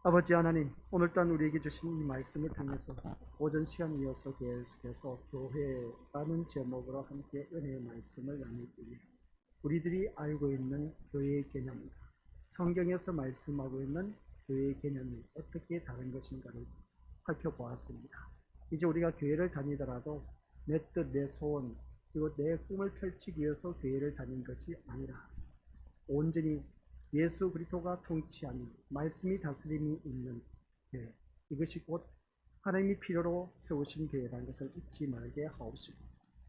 아버지 하나님, 오늘 또한 우리에게 주신 이 말씀을 통해서 오전 시간 이어서 계속해서 교회라는 제목으로 함께 은혜의 말씀을 나누기 위해 우리들이 알고 있는 교회의 개념, 성경에서 말씀하고 있는 교회의 개념이 어떻게 다른 것인가를 살펴보았습니다. 이제 우리가 교회를 다니더라도 내 뜻, 내 소원, 그리고 내 꿈을 펼치기 위해서 교회를 다닌 것이 아니라 온전히 예수 그리스도가 통치하는 말씀이 다스림이 있는 교회, 이것이 곧 하나님이 필요로 세우신 교회라는 것을 잊지 말게 하옵시고,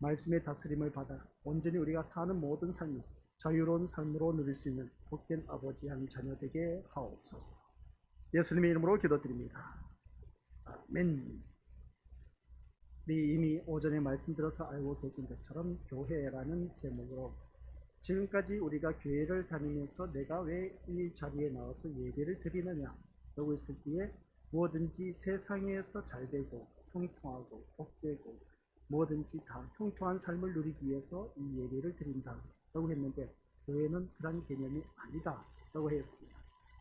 말씀의 다스림을 받아 온전히 우리가 사는 모든 삶이 자유로운 삶으로 누릴 수 있는 복된 아버지 한 자녀 되게 하옵소서. 예수님의 이름으로 기도드립니다. 아멘. 이미 오전에 말씀드려서 알고 계신 것처럼 교회라는 제목으로 지금까지 우리가 교회를 다니면서 내가 왜 이 자리에 나와서 예배를 드리느냐 라고 했을 때에 뭐든지 세상에서 잘되고 형통하고 복되고 뭐든지 다 형통한 삶을 누리기 위해서 이 예배를 드린다 라고 했는데, 교회는 그런 개념이 아니다 라고 했습니다.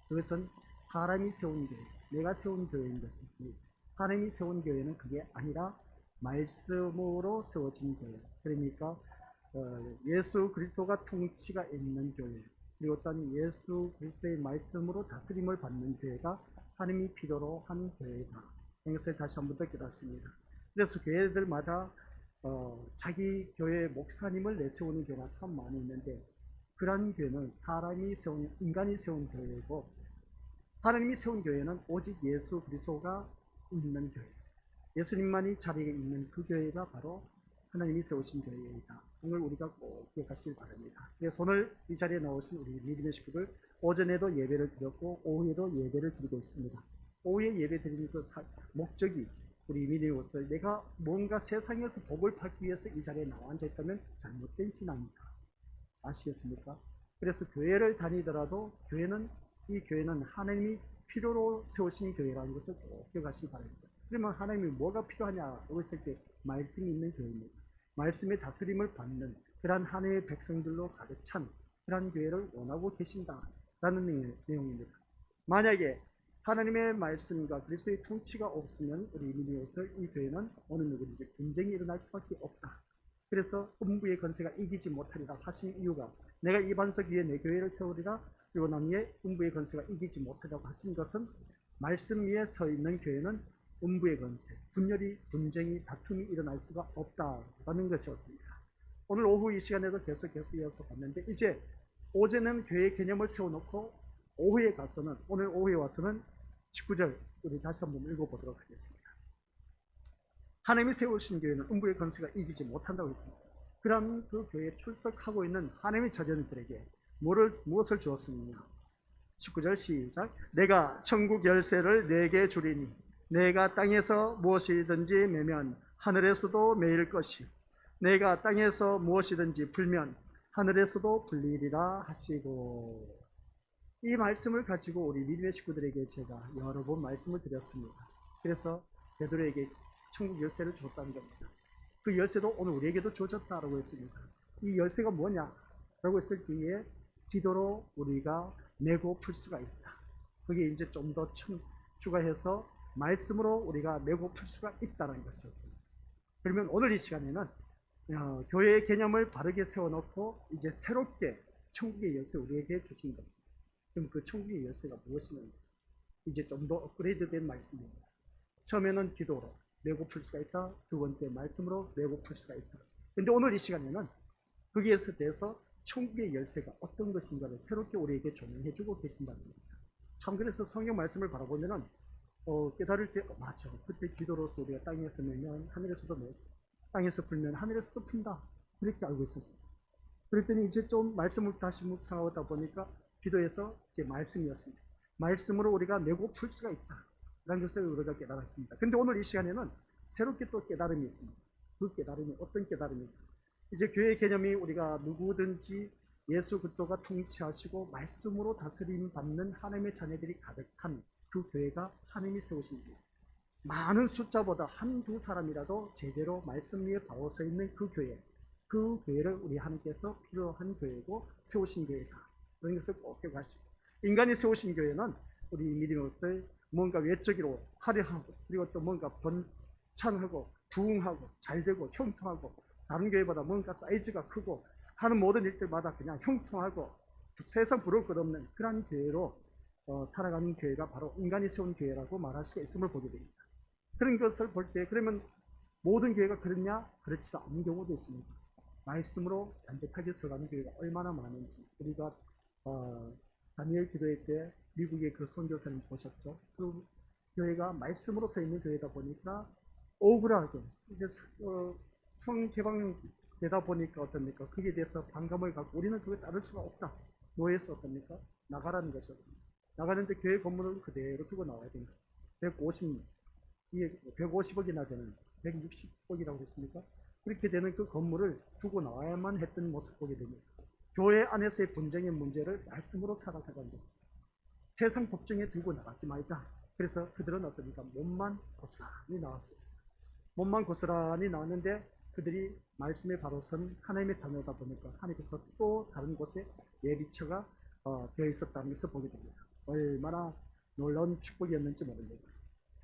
그것은 사람이 세운 교회, 내가 세운 교회인 것이지, 하나님이 세운 교회는 그게 아니라 말씀으로 세워진 교회, 그러니까 예수 그리스도가 통치가 있는 교회, 그리고 또한 예수 그리스도의 말씀으로 다스림을 받는 교회가 하나님이 필요로 하는 교회다, 이것을 다시 한 번 더 깨닫습니다. 그래서 교회들마다 자기 교회 목사님을 내세우는 교회가 참 많이 있는데, 그러한 교회는 사람이 세운, 인간이 세운 교회이고, 하나님이 세운 교회는 오직 예수 그리스도가 있는 교회, 예수님만이 자리에 있는 그 교회가 바로 하나님이 세우신 교회이다. 오늘 우리가 꼭 기억하시길 바랍니다. 그래서 오늘 이 자리에 나오신 우리 믿음의 식구들, 오전에도 예배를 드렸고 오후에도 예배를 드리고 있습니다. 오후에 예배 드리는 그 목적이, 우리 믿음의 옷을 내가 뭔가 세상에서 복을 받기 위해서 이 자리에 나와 앉아 있다면 잘못된 신앙입니다. 아시겠습니까? 그래서 교회를 다니더라도 이 교회는 하나님이 필요로 세우신 교회라는 것을 꼭 기억하시기 바랍니다. 그러면 하나님이 뭐가 필요하냐고 했을 때 말씀이 있는 교회입니다. 말씀의 다스림을 받는 그러한 하나님의 백성들로 가득 찬 그러한 교회를 원하고 계신다라는 내용입니다. 만약에 하나님의 말씀과 그리스도의 통치가 없으면 우리 믿음으로서 이 교회는 어느 누구든지 분쟁이 일어날 수밖에 없다. 그래서 음부의 권세가 이기지 못하리라 하신 이유가, 내가 이 반석 위에 내 교회를 세우리라, 그리고 난 위에 음부의 권세가 이기지 못하리라고 하신 것은, 말씀 위에 서 있는 교회는 음부의 권세, 분열이, 분쟁이, 다툼이 일어날 수가 없다라는 것이었습니다. 오늘 오후 이 시간에도 계속해서 이어서 봤는데, 이제 오전은 교회의 개념을 세워놓고 오후에 가서는, 오늘 오후에 와서는 19절 우리 다시 한번 읽어보도록 하겠습니다. 하나님이 세우신 교회는 음부의 권세가 이기지 못한다고 했습니다. 그럼 그 교회에 출석하고 있는 하나님의 자녀들에게 무엇을 주었습니까? 19절 시작. 내가 천국 열쇠를 내게 주리니 내가 땅에서 무엇이든지 매면 하늘에서도 매일 것이요 내가 땅에서 무엇이든지 풀면 하늘에서도 풀리리라 하시고. 이 말씀을 가지고 우리 믿음의 식구들에게 제가 여러 번 말씀을 드렸습니다. 그래서 베드로에게 천국 열쇠를 줬다는 겁니다. 그 열쇠도 오늘 우리에게도 주어졌다라고 했습니다. 이 열쇠가 뭐냐라고 했을 때에 기도로 우리가 메고 풀 수가 있다. 그게 이제 좀 더 추가해서 말씀으로 우리가 메고 풀 수가 있다는 것이었습니다. 그러면 오늘 이 시간에는 교회의 개념을 바르게 세워놓고 이제 새롭게 천국의 열쇠 우리에게 주신 겁니다. 그럼 그 천국의 열쇠가 무엇이냐는 거죠. 이제 좀 더 업그레이드된 말씀입니다. 처음에는 기도로 메고 풀 수가 있다. 두 번째 말씀으로 메고 풀 수가 있다. 그런데 오늘 이 시간에는 거기에 대해서 천국의 열쇠가 어떤 것인가를 새롭게 우리에게 조명해주고 계신다는 겁니다. 참 그래서 성경 말씀을 바라보면은 깨달을 때 맞아, 그때 기도로서 우리가 땅에서 내면 하늘에서도 내, 땅에서 풀면 하늘에서도 푼다, 그렇게 알고 있었어요. 그랬더니 이제 좀 말씀을 다시 묵상하다 보니까 기도에서 이제 말씀이었습니다. 말씀으로 우리가 메고 풀 수가 있다 라는 것을 우리가 깨달았습니다. 근데 오늘 이 시간에는 새롭게 또 깨달음이 있습니다. 그 깨달음이 어떤 깨달음입니까? 이제 교회 개념이 우리가 누구든지 예수 그리스도가 통치하시고 말씀으로 다스림 받는 하나님의 자녀들이 가득한 그 교회가 하나님이 세우신 교회. 많은 숫자보다 한두 사람이라도 제대로 말씀 위에 바워서 있는 그 교회, 그 교회를 우리 하나님께서 필요한 교회고 세우신 교회다. 그런 것을 꼭 기억하시고, 인간이 세우신 교회는 우리 믿음으로서 뭔가 외적으로 화려하고 그리고 또 뭔가 번창하고 부흥하고 잘되고 형통하고 다른 교회보다 뭔가 사이즈가 크고 하는 모든 일들마다 그냥 형통하고 세상 부러울 것 없는 그런 교회로 살아가는 교회가 바로 인간이 세운 교회라고 말할 수가 있음을 보게 됩니다. 그런 것을 볼 때 그러면 모든 교회가 그렇냐? 그렇지도 않은 경우도 있습니다. 말씀으로 단적하게 서가는 교회가 얼마나 많은지 우리가 다니엘 기도회 때 미국의 그 선교사님 보셨죠? 그 교회가 말씀으로 서 있는 교회다 보니까 억울하게 이제 성개방되다 보니까 어떻습니까? 거기에 대해서 반감을 갖고 우리는 그걸 따를 수가 없다. 뭐해서 어떻습니까? 나가라는 것이었습니다. 나가는데 교회 건물을 그대로 두고 나와야 됩니다. 150억이나 되는 160억이라고 했습니까? 그렇게 되는 그 건물을 두고 나와야만 했던 모습 보게 됩니다. 교회 안에서의 분쟁의 문제를 말씀으로 살아가는 것입니다. 세상 법정에 두고 나가지 말자. 그래서 그들은 어떻습니까? 몸만 고스란히 나왔어요. 몸만 고스란히 나왔는데 그들이 말씀에 바로 선 하나님의 자녀다 보니까 하나님께서 또 다른 곳에 예비처가 되어 있었다는 것을 보게 됩니다. 얼마나 놀라운 축복이었는지 모릅니다.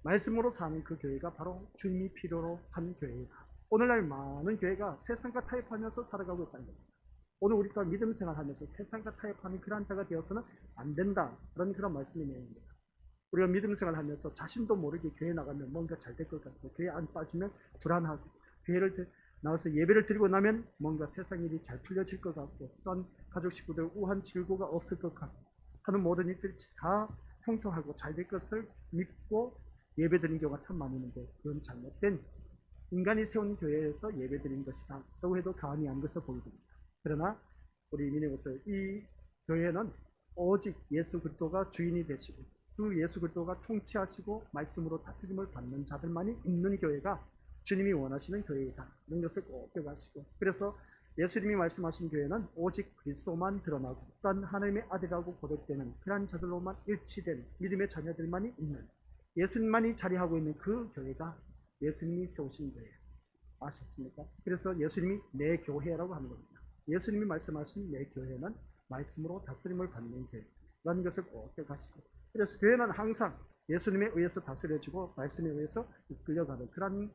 말씀으로 사는 그 교회가 바로 주님이 필요로 한 교회이다. 오늘날 많은 교회가 세상과 타협하면서 살아가고 있다는 겁니다. 오늘 우리가 믿음 생활하면서 세상과 타협하는 그런 자가 되어서는 안 된다. 그런 말씀이 내용입니다. 우리가 믿음 생활하면서 자신도 모르게 교회 나가면 뭔가 잘 될 것 같고 교회 안 빠지면 불안하고 교회를 나와서 예배를 드리고 나면 뭔가 세상 일이 잘 풀려질 것 같고 또한 가족 식구들 우한 질고가 없을 것 같고 하는 모든 일들이 다 통통하고 잘 될 것을 믿고 예배 드리는 경우가 참 많이 있는데 그건 잘못된 인간이 세운 교회에서 예배 드리는 것이다. 라고 해도 과언이 아닌 것을 보게 됩니다. 그러나 우리 민의원들 이 교회는 오직 예수 그리스도가 주인이 되시고 그 예수 그리스도가 통치하시고 말씀으로 다스림을 받는 자들만이 있는 교회가 주님이 원하시는 교회이다. 이런 것을 꼭 기억하시고 그래서 예수님이 말씀하신 교회는 오직 그리스도만 드러나고 또한 하나님의 아들이라고 고백되는 그런 자들로만 일치된 믿음의 자녀들만이 있는 예수님만이 자리하고 있는 그 교회가 예수님이 세우신 교회. 아셨습니까? 그래서 예수님이 내 교회라고 하는 겁니다. 예수님이 말씀하신 내 교회는 말씀으로 다스림을 받는 교회라는 것을 꼭 기억하시고 그래서 교회는 항상 예수님에 의해서 다스려지고 말씀에 의해서 이끌려가는 그런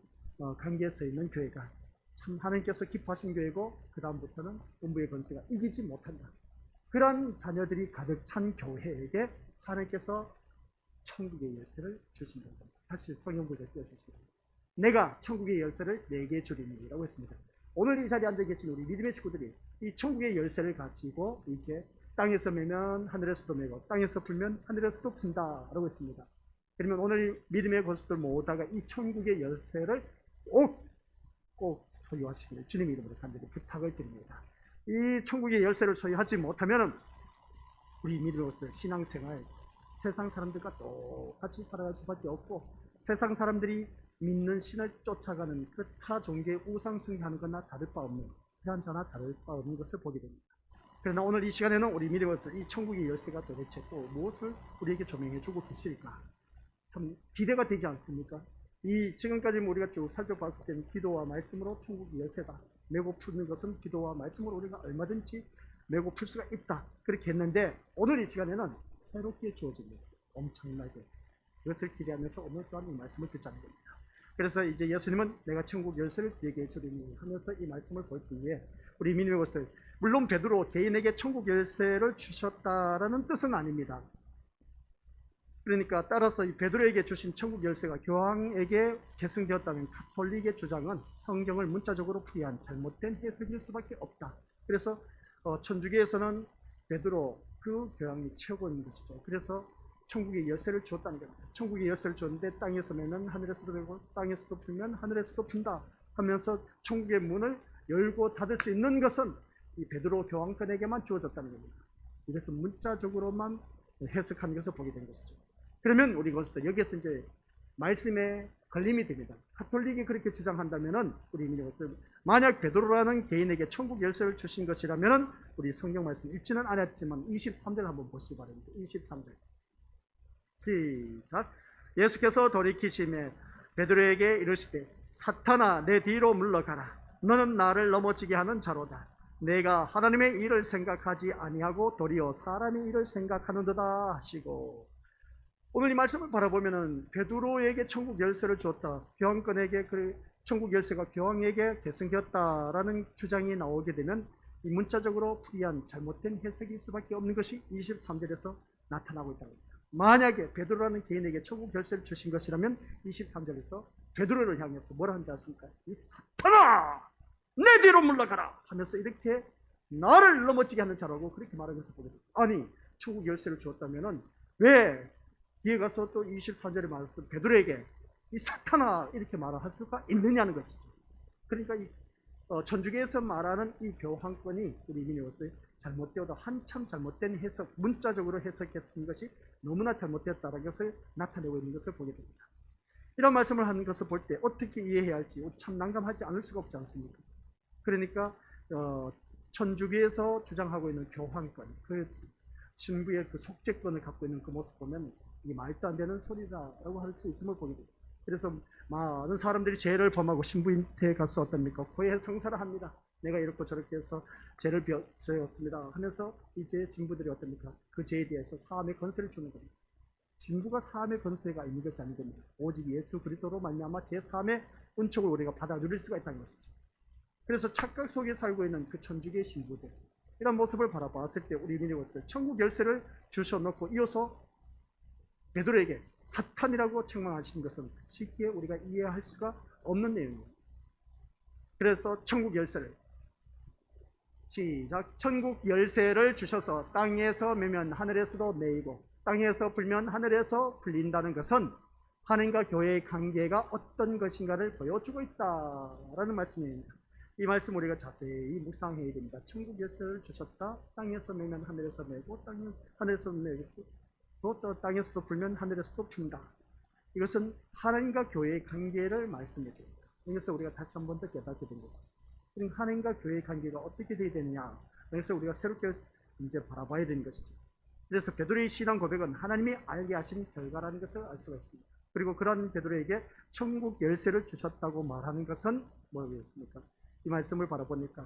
관계에 서 있는 교회가 참 하나님께서 기뻐하신 교회고 그 다음부터는 음부의 권세가 이기지 못한다. 그런 자녀들이 가득 찬 교회에게 하나님께서 천국의 열쇠를 주신다. 다시 성경 구절 띄워주시기 내가 천국의 열쇠를 내게 주리니 라고 했습니다. 오늘 이 자리에 앉아 계신 우리 믿음의 식구들이 이 천국의 열쇠를 가지고 이제 땅에서 매면 하늘에서도 매고 땅에서 풀면 하늘에서도 푼다 라고 했습니다. 그러면 오늘 믿음의 권속들 모두가 이 천국의 열쇠를 꼭 소유하시기를 주님의 이름으로 간절히 부탁을 드립니다. 이 천국의 열쇠를 소유하지 못하면 우리 믿음의 권속들 신앙생활 세상 사람들과 똑같이 살아갈 수밖에 없고 세상 사람들이 믿는 신을 쫓아가는 그 타 종교의 우상숭배하는 것과 다를 바 없는 그런 자나 다를 바 없는 것을 보게 됩니다. 그러나 오늘 이 시간에는 우리 믿음의 권속들 이 천국의 열쇠가 도대체 또 무엇을 우리에게 조명해 주고 계실까? 참 기대가 되지 않습니까? 이 지금까지 우리가 쭉 살펴봤을 때는 기도와 말씀으로 천국의 열쇠다. 메고 푸는 것은 기도와 말씀으로 우리가 얼마든지 메고 풀 수가 있다. 그렇게 했는데 오늘 이 시간에는 새롭게 주어집니다. 엄청나게. 그것을 기대하면서 오늘 또한 이 말씀을 듣자는 겁니다. 그래서 이제 예수님은 내가 천국 열쇠를 얘기해 주리니 하면서 이 말씀을 볼 때에 우리 믿음의 것들 물론 베드로 개인에게 천국 열쇠를 주셨다라는 뜻은 아닙니다. 그러니까 따라서 이 베드로에게 주신 천국 열쇠가 교황에게 계승되었다는 가톨릭의 주장은 성경을 문자적으로 풀이한 잘못된 해석일 수밖에 없다. 그래서 천주교에서는 베드로 그 교황이 최고인 것이죠. 그래서 천국의 열쇠를 주었다는 겁니다. 천국의 열쇠를 줬는데 땅에서 매면 하늘에서도 매고 땅에서도 풀면 하늘에서도 푼다 하면서 천국의 문을 열고 닫을 수 있는 것은 이 베드로 교황권에게만 주어졌다는 겁니다. 이것은 문자적으로만 해석한 것을 보게 된 것이죠. 그러면 우리 여기에서 이제 말씀에 걸림이 됩니다. 가톨릭이 그렇게 주장한다면은 우리 만약 베드로라는 개인에게 천국 열쇠를 주신 것이라면은 우리 성경 말씀 읽지는 않았지만 23절 한번 보시기 바랍니다. 23절. 시작. 예수께서 돌이키시매 베드로에게 이르시되 사탄아 내 뒤로 물러가라. 너는 나를 넘어지게 하는 자로다. 내가 하나님의 일을 생각하지 아니하고 도리어 사람의 일을 생각하는도다 하시고 오늘 이 말씀을 바라보면은 베드로에게 천국 열쇠를 주었다. 교황권에게 그 천국 열쇠가 교황에게 계승되었다라는 주장이 나오게 되면 이 문자적으로 풀이한 잘못된 해석일 수밖에 없는 것이 23절에서 나타나고 있다는 겁니다. 만약에 베드로라는 개인에게 천국 열쇠를 주신 것이라면 23절에서 베드로를 향해서 뭐라 하는지 아십니까? 이 사탄아! 내 뒤로 물러가라! 하면서 이렇게 나를 넘어지게 하는 자라고 그렇게 말하는 것을 보게 됩니다. 아니, 천국 열쇠를 주었다면은 왜 뒤에 가서 또 24절에 말해서 베드로에게 이 사탄아 이렇게 말할 수가 있느냐는 것이죠. 그러니까 이 천주교에서 말하는 이 교황권이 우리 이민이 왔을 때 잘못되어도 한참 잘못된 해석, 문자적으로 해석했던 것이 너무나 잘못되었다는 것을 나타내고 있는 것을 보게 됩니다. 이런 말씀을 하는 것을 볼 때 어떻게 이해해야 할지 참 난감하지 않을 수가 없지 않습니까? 그러니까 천주교에서 주장하고 있는 교황권, 그 신부의 그 속죄권을 갖고 있는 그 모습 보면 이 말도 안 되는 소리다라고 할 수 있음을 보게 됩니다. 그래서 많은 사람들이 죄를 범하고 신부한테 가서 어떻습니까? 고해 성사를 합니다. 내가 이렇게 저렇게 해서 죄를 저였습니다 하면서 이제 신부들이 어떻습니까? 그 죄에 대해서 사함의 권세를 주는 겁니다. 신부가 사함의 권세가 있는 것이 아닌 겁니다. 오직 예수 그리스도로 말미암아 제 사함의 은총을 우리가 받아 누릴 수가 있다는 것이죠. 그래서 착각 속에 살고 있는 그 천주교의 신부들, 이런 모습을 바라봤을 때 우리 민족들 천국 열쇠를 주셔놓고 이어서 베드로에게 사탄이라고 책망하신 것은 쉽게 우리가 이해할 수가 없는 내용입니다. 그래서 천국 열쇠를 시작. 천국 열쇠를 주셔서 땅에서 매면 하늘에서도 매이고 땅에서 불면 하늘에서 풀린다는 것은 하나님과 교회의 관계가 어떤 것인가를 보여주고 있다라는 말씀입니다. 이 말씀 우리가 자세히 묵상해야 됩니다. 천국 열쇠를 주셨다. 땅에서 매면 하늘에서 매고 하늘에서 매고 또 땅에서도 불면 하늘에서도 푼다. 이것은 하나님과 교회의 관계를 말씀해 줍니다. 이것을 우리가 다시 한 번 더 깨닫게 된 것이죠. 그러니까 하나님과 교회의 관계가 어떻게 되어야 되느냐. 그래서 우리가 새롭게 이제 바라봐야 되는 것이죠. 그래서 베드로의 신앙 고백은 하나님이 알게 하신 결과라는 것을 알 수가 있습니다. 그리고 그런 베드로에게 천국 열쇠를 주셨다고 말하는 것은 뭐겠습니까? 이 말씀을 바라보니까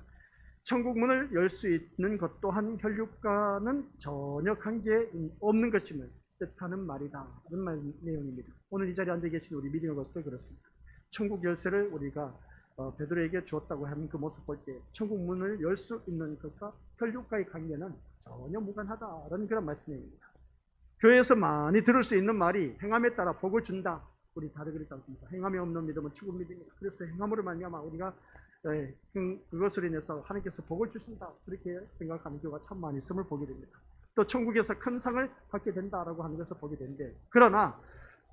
천국 문을 열 수 있는 것 또한 혈육과는 전혀 관계 없는 것임을 뜻하는 말이다. 라는 내용입니다. 오늘 이 자리에 앉아 계신 우리 믿음의 것도 그렇습니다. 천국 열쇠를 우리가 베드로에게 주었다고 하는 그 모습 볼 때 천국 문을 열 수 있는 것과 혈육과의 관계는 전혀 무관하다라는 그런 말씀입니다. 교회에서 많이 들을 수 있는 말이 행함에 따라 복을 준다. 우리 다들 그렇지 않습니까? 행함이 없는 믿음은 죽은 믿음이다. 그래서 행함으로 말미암아 우리가 그것을 인해서 하나님께서 복을 주신다. 그렇게 생각하는 경우가 참 많이 있음을 보게 됩니다. 또 천국에서 큰 상을 받게 된다라고 하는 것을 보게 되는데, 그러나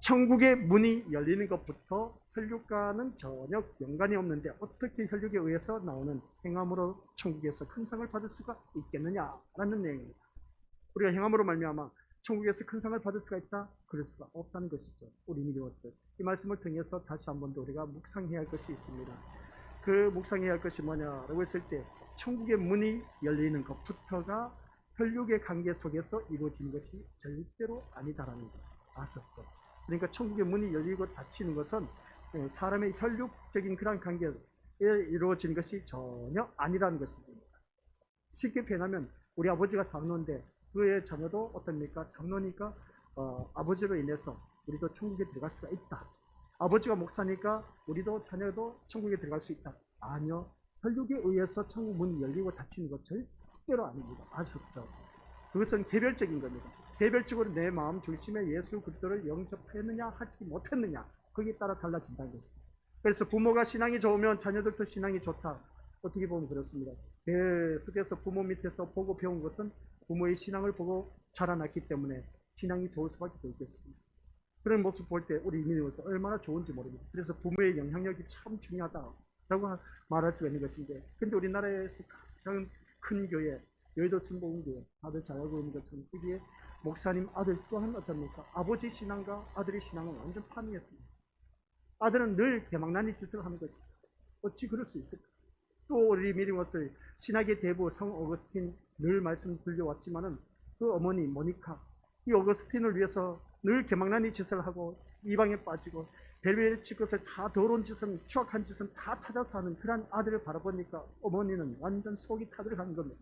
천국의 문이 열리는 것부터 혈육과는 전혀 연관이 없는데 어떻게 혈육에 의해서 나오는 행함으로 천국에서 큰 상을 받을 수가 있겠느냐라는 내용입니다. 우리가 행함으로 말미암아 천국에서 큰 상을 받을 수가 있다? 그럴 수가 없다는 것이죠. 우리 믿음으로서 이 말씀을 통해서 다시 한 번 더 우리가 묵상해야 할 것이 있습니다. 그 묵상해야 할 것이 뭐냐라고 했을 때 천국의 문이 열리는 것부터가 혈육의 관계 속에서 이루어지는 것이 절대로 아니다라는 것 아셨죠? 그러니까 천국의 문이 열리고 닫히는 것은 사람의 혈육적인 그런 관계에 이루어지는 것이 전혀 아니라는 것입니다. 쉽게 표현하면 우리 아버지가 장로인데 그의 자녀도 어떻습니까? 장로니까 아버지로 인해서 우리도 천국에 들어갈 수가 있다. 아버지가 목사니까 우리도 자녀도 천국에 들어갈 수 있다. 아니요. 혈육에 의해서 천국 문이 열리고 닫히는 것 절대로 아닙니다. 아셨죠? 그것은 개별적인 겁니다. 개별적으로 내 마음 중심에 예수 그리스도를 영접했느냐 하지 못했느냐 거기에 따라 달라진다는 것입니다. 그래서 부모가 신앙이 좋으면 자녀들도 신앙이 좋다. 어떻게 보면 그렇습니다. 계속해서 부모 밑에서 보고 배운 것은 부모의 신앙을 보고 자라났기 때문에 신앙이 좋을 수밖에 없겠습니다. 그런 모습 볼 때 우리 이민으로서 얼마나 좋은지 모릅니다. 그래서 부모의 영향력이 참 중요하다라고 말할 수가 있는 것인데, 근데 우리나라에서 가장 큰 교회, 여의도 순복음교회 다들 잘 알고 있는 것처럼 거기에 목사님 아들 또한 어떻습니까? 아버지 신앙과 아들의 신앙은 완전 판이었습니다. 아들은 늘 개망나니 짓을 하는 것이죠. 어찌 그럴 수 있을까? 또 우리 미리모들 신학의 대부 성 어거스틴 늘 말씀 들려왔지만은 그 어머니 모니카 이 어거스틴을 위해서 늘 개망나니 짓을 하고 이방에 빠지고 벨벳 것을 다 더러운 짓은 추악한 짓은 다 찾아서 하는 그런 아들을 바라보니까 어머니는 완전 속이 타들어가는 겁니다.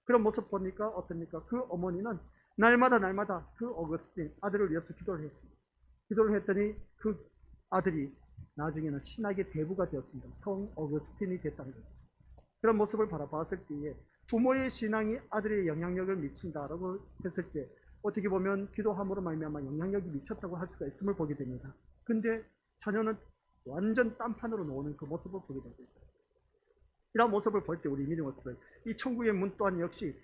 그런 모습 보니까 어떻습니까? 그 어머니는 날마다 그 어거스틴 아들을 위해서 기도를 했습니다. 기도를 했더니 그 아들이 나중에는 신학의 대부가 되었습니다. 성 어거스틴이 됐다는 거죠. 그런 모습을 바라봤을 때에 부모의 신앙이 아들의 영향력을 미친다라고 했을 때 어떻게 보면 기도함으로 말미암아 영향력이 미쳤다고 할 수가 있음을 보게 됩니다. 근데 자녀는 완전 딴판으로 노는 그 모습을 보게 되고 있어요. 이런 모습을 볼 때 우리 믿음 모습을 이 천국의 문 또한 역시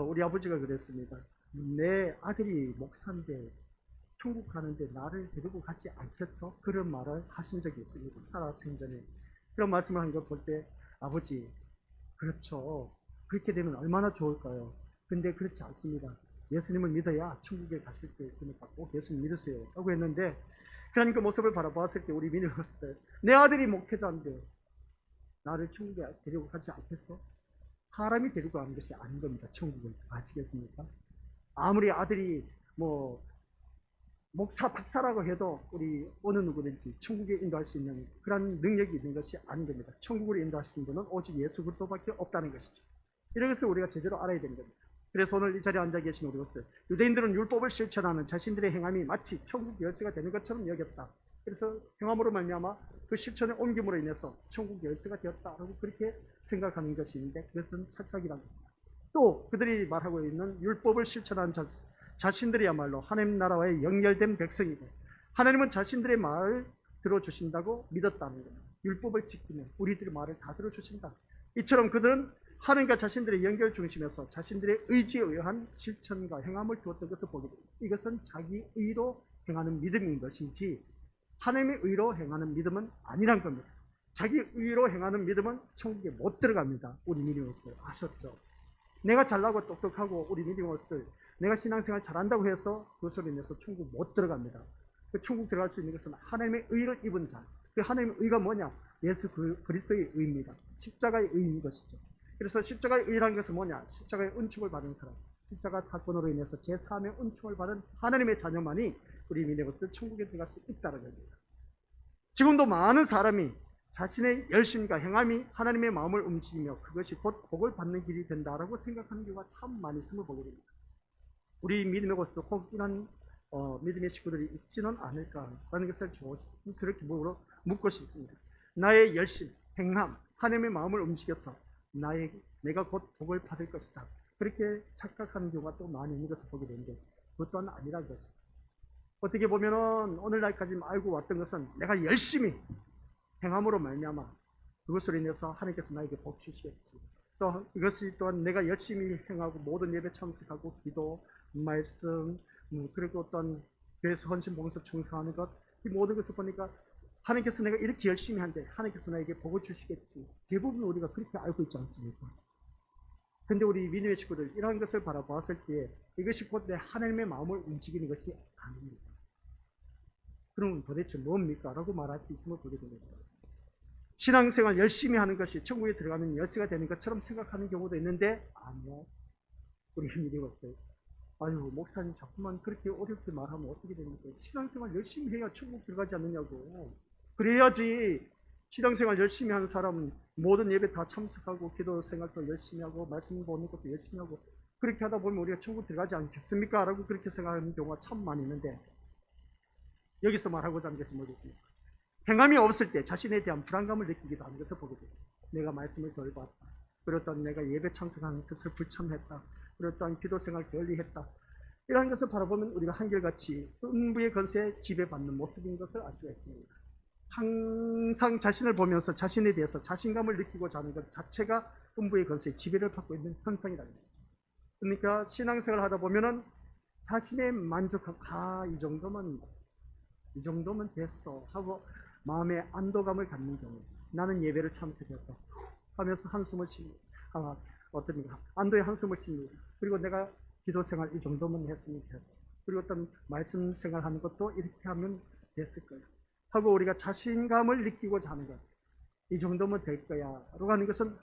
우리 아버지가 그랬습니다. 내 아들이 목사인데 천국 가는데 나를 데리고 가지 않겠어? 그런 말을 하신 적이 있습니다. 살아 생전에. 그런 말씀을 한 걸 볼 때 아버지 그렇죠. 그렇게 되면 얼마나 좋을까요? 근데 그렇지 않습니다. 예수님을 믿어야 천국에 가실 수 있으니까 꼭 예수님 믿으세요 라고 했는데 그런 그 모습을 바라보았을 때 우리 믿음 모습을 내 아들이 목회자인데 나를 천국에 데리고 가지 않겠어? 사람이 데리고 가는 것이 아닌 겁니다. 천국은. 아시겠습니까? 아무리 아들이 뭐 목사 박사라고 해도 우리 어느 누구든지 천국에 인도할 수 있는 그런 능력이 있는 것이 아닌 겁니다. 천국으로 인도하시는 분은 오직 예수 그리스도밖에 없다는 것이죠. 이런 것을 우리가 제대로 알아야 되는 겁니다. 그래서 오늘 이 자리에 앉아 계신 우리 것들 유대인들은 율법을 실천하는 자신들의 행함이 마치 천국 열쇠가 되는 것처럼 여겼다. 그래서 행함으로 말미암아 그 실천의 옮김으로 인해서 천국 열쇠가 되었다라고 그렇게 생각하는 것이 있는데 그것은 착각이라는 겁니다. 또 그들이 말하고 있는 율법을 실천하는 자신들이야말로 하나님 나라와의 연결된 백성이고 하나님은 자신들의 말을 들어주신다고 믿었다는 겁니다. 율법을 지키면 우리들의 말을 다 들어주신다. 이처럼 그들은 하나님과 자신들의 연결 중심에서 자신들의 의지에 의한 실천과 행함을 두었던 것을 보게 됩니다. 이것은 자기 의로 행하는 믿음인 것이지 하나님의 의로 행하는 믿음은 아니란 겁니다. 자기 의로 행하는 믿음은 천국에 못 들어갑니다. 우리 믿음의 모습들 아셨죠? 내가 잘나고 똑똑하고 우리 믿음의 모습들 내가 신앙생활 잘한다고 해서 그것으로 인해서 천국 못 들어갑니다. 그 천국 들어갈 수 있는 것은 하나님의 의를 입은 자. 그 하나님의 의가 뭐냐? 예수 그리스도의 의입니다. 십자가의 의인 것이죠. 그래서 십자가의 의라는 것은 뭐냐? 십자가의 은총을 받은 사람. 십자가 사건으로 인해서 제3의 은총을 받은 하나님의 자녀만이 우리 믿음의 모습들 천국에 들어갈 수 있다는 겁니다. 지금도 많은 사람이 자신의 열심과 행함이 하나님의 마음을 움직이며 그것이 곧 복을 받는 길이 된다라고 생각하는 경우가 참 많이 있음을 보게 됩니다. 우리 믿음의 곳에도 혹 이런 믿음의 식구들이 있지는 않을까라는 것을 조심스럽게 묻고 싶습니다. 나의 열심, 행함, 하나님의 마음을 움직여서 내가 곧 복을 받을 것이다. 그렇게 착각하는 경우가 또 많이 있는 것을 보게 되는데 그것 또한 아니라는 것입니다. 어떻게 보면은 오늘날까지 알고 왔던 것은 내가 열심히 행함으로 말미암아 그것으로 인해서 하나님께서 나에게 복 주시겠지. 또 이것이 또한 내가 열심히 행하고 모든 예배 참석하고 기도, 말씀, 그리고 어떤 교회에서 헌신, 봉사, 충성하는 것, 이 모든 것을 보니까 하나님께서 내가 이렇게 열심히 한데 하나님께서 나에게 복을 주시겠지. 대부분 우리가 그렇게 알고 있지 않습니까? 근데 우리 믿음의 식구들 이러한 것을 바라보았을 때 이것이 곧 내 하나님의 마음을 움직이는 것이 아닙니다. 그럼 도대체 뭡니까? 라고 말할 수 있음을 보게 되는 거죠. 신앙생활 열심히 하는 것이 천국에 들어가는 열쇠가 되는 것처럼 생각하는 경우도 있는데 아니요. 우리 믿음의 식구들 아유 목사님 자꾸만 그렇게 어렵게 말하면 어떻게 됩니까? 신앙생활 열심히 해야 천국 들어가지 않느냐고. 그래야지 신앙생활 열심히 하는 사람은 모든 예배 다 참석하고 기도 생활도 열심히 하고 말씀 보는 것도 열심히 하고 그렇게 하다 보면 우리가 천국 들어가지 않겠습니까? 라고 그렇게 생각하는 경우가 참 많이 있는데 여기서 말하고자 하는 것이 뭐겠습니까? 행함이 없을 때 자신에 대한 불안감을 느끼기도 하는 것을 보게 됩니다. 내가 말씀을 덜 봤다. 그렇다면 내가 예배 참석하는 것을 불참했다. 그렇다면 기도생활 게을리했다. 이러한 것을 바라보면 우리가 한결같이 음부의 권세에 지배받는 모습인 것을 알 수가 있습니다. 항상 자신을 보면서 자신에 대해서 자신감을 느끼고자 하는 것 자체가 음부의 권세에 지배를 받고 있는 현상이라는 것이죠. 그러니까 신앙생활을 하다 보면은 자신의 만족감, 이 정도면 됐어 하고 마음의 안도감을 갖는 경우 나는 예배를 참석해서 하면서 한숨을 쉽니다. 안도의 한숨을 쉽니다. 그리고 내가 기도생활 이 정도면 했으면 됐어. 그리고 어떤 말씀 생활하는 것도 이렇게 하면 됐을 거야 하고 우리가 자신감을 느끼고자 하는 것, 이 정도면 될 거야 라고 하는 것은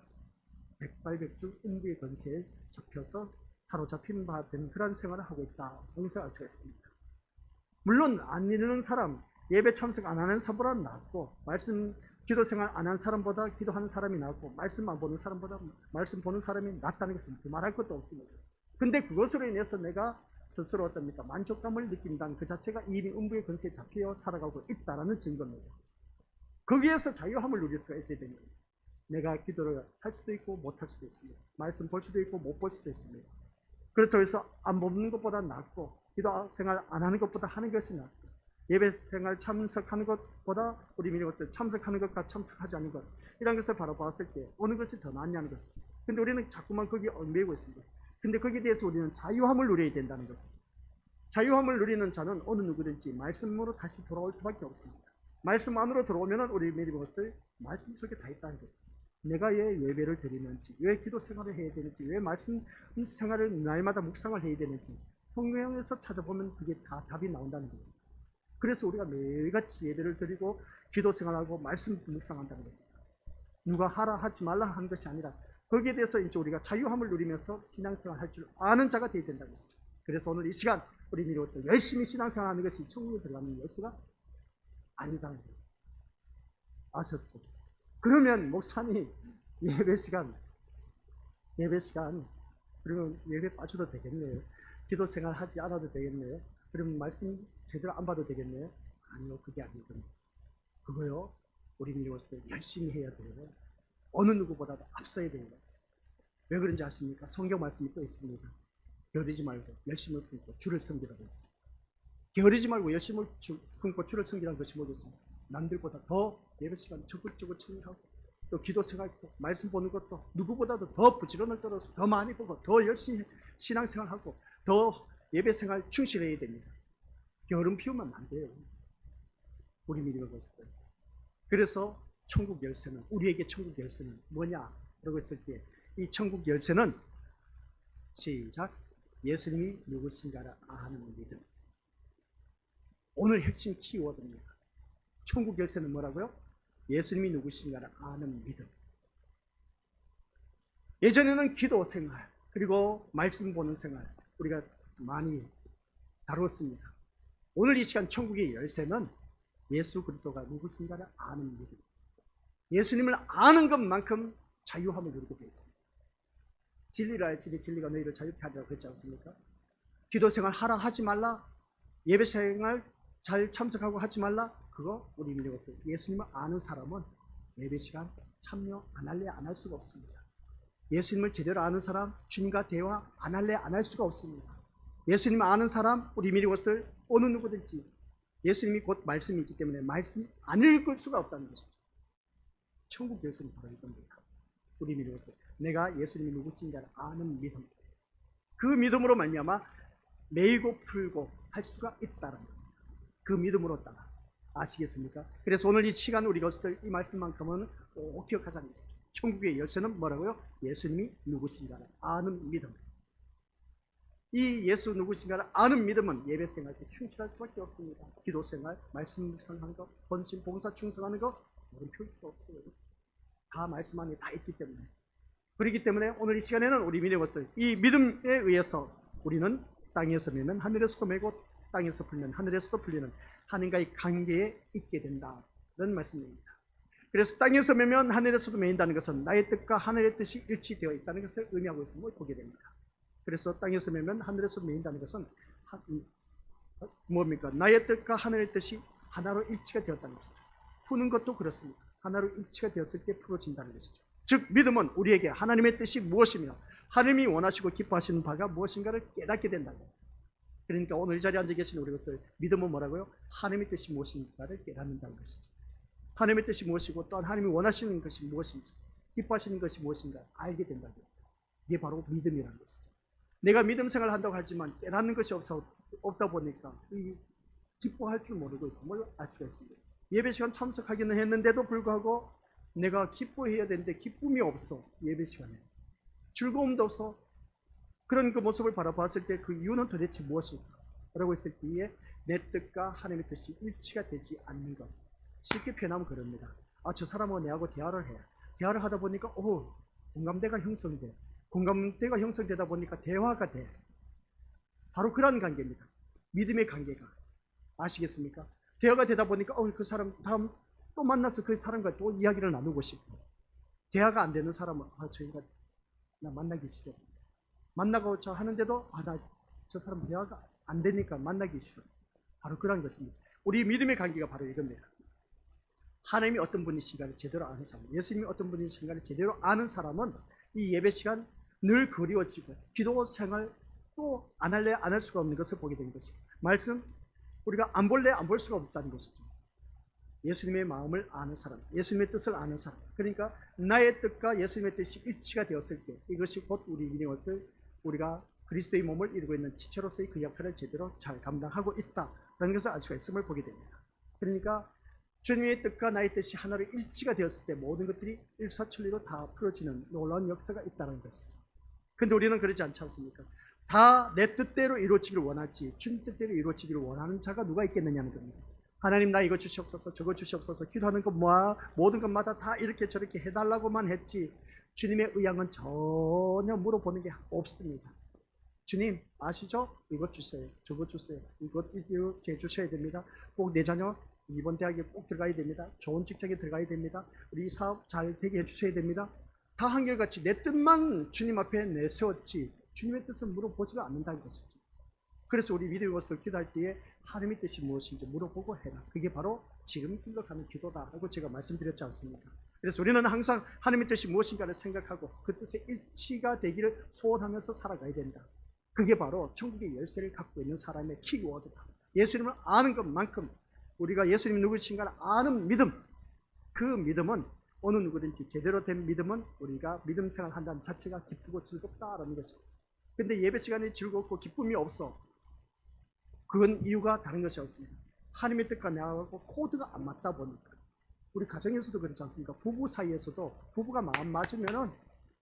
백발백중 음부의 권세에 잡혀서 사로잡힌 바 된 그런 생활을 하고 있다. 여기서 알 수가 있습니다. 물론 안 이루는 사람, 예배 참석 안 하는 사람보다 낫고 말씀 기도 생활 안 한 사람보다 기도하는 사람이 낫고 말씀 안 보는 사람보다 말씀 보는 사람이 낫다는 것은 말할 것도 없습니다. 근데 그것으로 인해서 내가 스스로 어떻습니까? 만족감을 느낀다는 그 자체가 이미 음부의 근세에 잡혀 살아가고 있다는 증거입니다. 거기에서 자유함을 누릴 수가 있어야 됩니다. 내가 기도를 할 수도 있고 못할 수도 있습니다. 말씀 볼 수도 있고 못 볼 수도 있습니다. 그렇다고 해서 안 보는 것보다 낫고 기도 생활 안 하는 것보다 하는 것이 낫고 예배 생활 참석하는 것보다 우리 믿는 것들 참석하는 것과 참석하지 않는 것 이런 것을 바라봤을 때 어느 것이 더 낫냐는 것이죠. 근데 우리는 자꾸만 거기에 얽매이고 있습니다. 근데 거기에 대해서 우리는 자유함을 누려야 된다는 것입니다. 자유함을 누리는 자는 어느 누구든지 말씀으로 다시 돌아올 수밖에 없습니다. 말씀 안으로 들어오면 우리 믿는 것들 말씀 속에 다 있다는 것입니다. 내가 왜 예배를 드리는지, 왜 기도 생활을 해야 되는지, 왜 말씀 생활을 날마다 묵상을 해야 되는지 성경에서 찾아보면 그게 다 답이 나온다는 겁니다. 그래서 우리가 매일같이 예배를 드리고 기도 생활하고 말씀 묵상한다는 겁니다. 누가 하라 하지 말라 한 것이 아니라 거기에 대해서 이제 우리가 자유함을 누리면서 신앙생활 할 줄 아는 자가 되어야 된다는 것이죠. 그래서 오늘 이 시간 우리 믿음으로 열심히 신앙생활 하는 것이 천국에 들어가는 열쇠가 아니다는 거예요. 아셨죠? 그러면 목사님 예배 시간 그러면 예배 빠져도 되겠네요. 기도 생활 하지 않아도 되겠네요. 그러면 말씀 제대로 안 봐도 되겠네요. 아니요, 그게 아니거든요. 그거요 우리 믿음으로서 열심히 해야 돼요. 어느 누구보다도 앞서야 돼요. 왜 그런지 아십니까? 성경 말씀이 또 있습니다. 게으르지 말고 열심을 품고 주를 섬기라고 했습니다. 게으르지 말고 열심을 품고 주를 섬기라는 것이 뭐겠습니까? 남들보다 더 예배 시간 적극적으로 참여하고 또 기도 생활하고 말씀 보는 것도 누구보다도 더 부지런을 떨어서 더 많이 보고 더 열심히 신앙생활하고 더 예배 생활 충실해야 됩니다. 게으름 피우면 안 돼요. 우리 믿음의 것들. 그래서 천국 열쇠는 우리에게 천국 열쇠는 뭐냐? 라고 했을 때 이 천국 열쇠는 시작 예수님이 누구신가를 아는 믿음. 오늘 핵심 키워드입니다. 천국 열쇠는 뭐라고요? 예수님이 누구신가를 아는 믿음. 예전에는 기도 생활 그리고 말씀 보는 생활 우리가 많이 다뤘습니다. 오늘 이 시간 천국의 열쇠는 예수 그리스도가 누구신가를 아는 믿음. 예수님을 아는 것만큼 자유함을 누리게 되어 있습니다. 진리를 알지니 진리가 너희를 자유케 하리라고 했지 않습니까? 기도 생활 하라 하지 말라, 예배 생활 잘 참석하고 하지 말라. 그거 우리 믿는 것들 예수님을 아는 사람은 예배 시간 참여 안 할래 안 할 수가 없습니다. 예수님을 제대로 아는 사람 주님과 대화 안 할래 안 할 수가 없습니다. 예수님을 아는 사람 우리 믿는 것들 어느 누구든지 예수님이 곧 말씀이 있기 때문에 말씀 안 읽을 수가 없다는 것이죠. 천국 열쇠는 바로 이겁니다. 우리 믿는 것들 내가 예수님이 누구신가를 아는 믿음. 그 믿음으로 말미암아 매이고 풀고 할 수가 있다는 겁니다. 그 믿음으로 따라 아시겠습니까? 그래서 오늘 이 시간 우리 것들 이 말씀만큼은 꼭 기억하자는 것이죠. 천국의 열쇠는 뭐라고요? 예수님이 누구신가를 아는 믿음. 이 예수 누구신가를 아는 믿음은 예배 생활 때 충실할 수밖에 없습니다. 기도 생활, 말씀 묵상하는 것, 헌신, 봉사 충성하는 것 우리는 피울 수가 없어요. 다 말씀 안에 다 있기 때문에. 그렇기 때문에 오늘 이 시간에는 우리 믿는 것들 이 믿음에 의해서 우리는 땅에서 매면 하늘에서도 매고 땅에서 풀면 하늘에서도 풀리는 하나님과의 관계에 있게 된다는 말씀입니다. 그래서 땅에서 매면 하늘에서도 매인다는 것은 나의 뜻과 하늘의 뜻이 일치되어 있다는 것을 의미하고 있음을 보게 됩니다. 그래서 땅에서 매면 하늘에서 매인다는 것은 뭡니까? 나의 뜻과 하늘의 뜻이 하나로 일치가 되었다는 것이죠. 푸는 것도 그렇습니다. 하나로 일치가 되었을 때 풀어진다는 것이죠. 즉 믿음은 우리에게 하나님의 뜻이 무엇이며 하나님이 원하시고 기뻐하시는 바가 무엇인가를 깨닫게 된다는 겁니다. 그러니까 오늘 이 자리에 앉아 계신 우리 것들 믿음은 뭐라고요? 하나님의 뜻이 무엇인가를 깨닫는다는 것이죠. 하나님의 뜻이 무엇이고 또한 하나님이 원하시는 것이 무엇인지 기뻐하시는 것이 무엇인가 알게 된다는 겁니다. 이게 바로 믿음이라는 것이죠. 내가 믿음 생활을 한다고 하지만 깨닫는 것이 없다 보니까 이 기뻐할 줄 모르고 있음을 알 수가 있습니다. 예배 시간 참석하기는 했는데도 불구하고 내가 기뻐해야 되는데 기쁨이 없어. 예배 시간에 즐거움도 없어. 그런 그 모습을 바라봤을 때 그 이유는 도대체 무엇일까? 라고 했을 때에 내 뜻과 하나님의 뜻이 일치가 되지 않는 것. 쉽게 표현하면 그럽니다. 저 사람하고 내하고 대화를 해. 대화를 하다 보니까 공감대가 형성돼. 공감대가 형성되다 보니까 대화가 돼. 바로 그런 관계입니다. 믿음의 관계가. 아시겠습니까? 대화가 되다 보니까 그 사람 다음 또 만나서 그 사람과 또 이야기를 나누고 싶고, 대화가 안 되는 사람은 저희가 나 만나기 싫어. 만나고자 하는데도 나 저 사람 대화가 안 되니까 만나기 싫어. 바로 그런 것입니다. 우리 믿음의 관계가 바로 이겁니다. 하나님이 어떤 분이신가를 제대로 아는 사람, 예수님이 어떤 분이신가를 제대로 아는 사람은 이 예배 시간 늘 그리워지고 기도 생활 또 안 할래 안 할 수가 없는 것을 보게 된 것입니다. 말씀 우리가 안 볼래 안 볼 수가 없다는 것이죠. 예수님의 마음을 아는 사람, 예수님의 뜻을 아는 사람. 그러니까 나의 뜻과 예수님의 뜻이 일치가 되었을 때 이것이 곧 우리 믿음의 것을 우리가 그리스도의 몸을 이루고 있는 지체로서의 그 역할을 제대로 잘 감당하고 있다라는 것을 알 수가 있음을 보게 됩니다. 그러니까 주님의 뜻과 나의 뜻이 하나로 일치가 되었을 때 모든 것들이 일사천리로 다 풀어지는 놀라운 역사가 있다는 것이죠. 그런데 우리는 그러지 않지 않습니까? 다 내 뜻대로 이루어지기를 원하지 주님 뜻대로 이루어지기를 원하는 자가 누가 있겠느냐는 겁니다. 하나님 나 이거 주시옵소서 저거 주시옵소서 기도하는 것 모든 것마다 다 이렇게 저렇게 해달라고만 했지 주님의 의향은 전혀 물어보는 게 없습니다. 주님 아시죠? 이것 주세요 저것 주세요 이것 이렇게 해주셔야 됩니다. 꼭 내 자녀 이번 대학에 꼭 들어가야 됩니다. 좋은 직장에 들어가야 됩니다. 우리 사업 잘 되게 해주셔야 됩니다. 다 한결같이 내 뜻만 주님 앞에 내세웠지 주님의 뜻은 물어보지를 않는다는 것이죠. 그래서 우리 믿음의 것을 기도할 때에 하나님의 뜻이 무엇인지 물어보고 해라. 그게 바로 지금 길로 가는 기도다라고 제가 말씀드렸지 않습니까? 그래서 우리는 항상 하나님의 뜻이 무엇인가를 생각하고 그 뜻에 일치가 되기를 소원하면서 살아가야 된다. 그게 바로 천국의 열쇠를 갖고 있는 사람의 키워드다. 예수님을 아는 것만큼 우리가 예수님이 누구신가를 아는 믿음, 그 믿음은 어느 누구든지 제대로 된 믿음은 우리가 믿음 생활한다는 자체가 기쁘고 즐겁다라는 것입니다. 근데 예배 시간이 즐겁고 기쁨이 없어. 그건 이유가 다른 것이 없습니다. 하나님의 뜻과 나하고 코드가 안 맞다 보니까. 우리 가정에서도 그렇지 않습니까? 부부 사이에서도 부부가 마음 맞으면은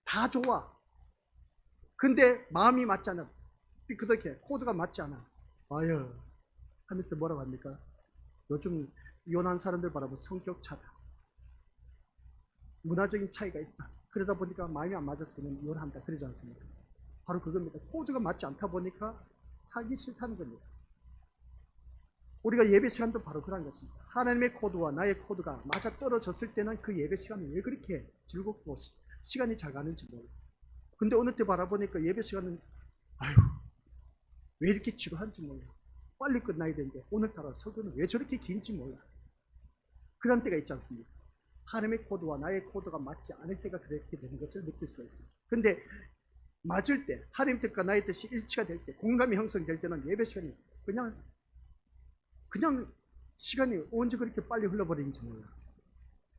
다 좋아. 근데 마음이 맞지 않아. 그렇게 코드가 맞지 않아. 아유 하면서 뭐라고 합니까? 요즘 이혼한 사람들 바라보면 성격 차다. 문화적인 차이가 있다. 그러다 보니까 마음이 안 맞았으면 이혼한다. 그러지 않습니까? 바로 그겁니다. 코드가 맞지 않다 보니까 살기 싫다는 겁니다. 우리가 예배 시간도 바로 그런 것입니다. 하나님의 코드와 나의 코드가 맞아 떨어졌을 때는 그 예배 시간이 왜 그렇게 즐겁고 시간이 잘 가는지 몰라요. 근데 어느 때 바라보니까 예배 시간은 아유 왜 이렇게 지루한지 몰라요. 빨리 끝나야 되는데 오늘따라 설교는 왜 저렇게 긴지 몰라요. 그런 때가 있지 않습니까? 하나님의 코드와 나의 코드가 맞지 않을 때가 그렇게 되는 것을 느낄 수가 있습니다. 근데 맞을 때 하나님 뜻과 나의 뜻이 일치가 될 때 공감이 형성될 때는 예배 시간이 그냥 시간이 언제 그렇게 빨리 흘러버리는지 몰라.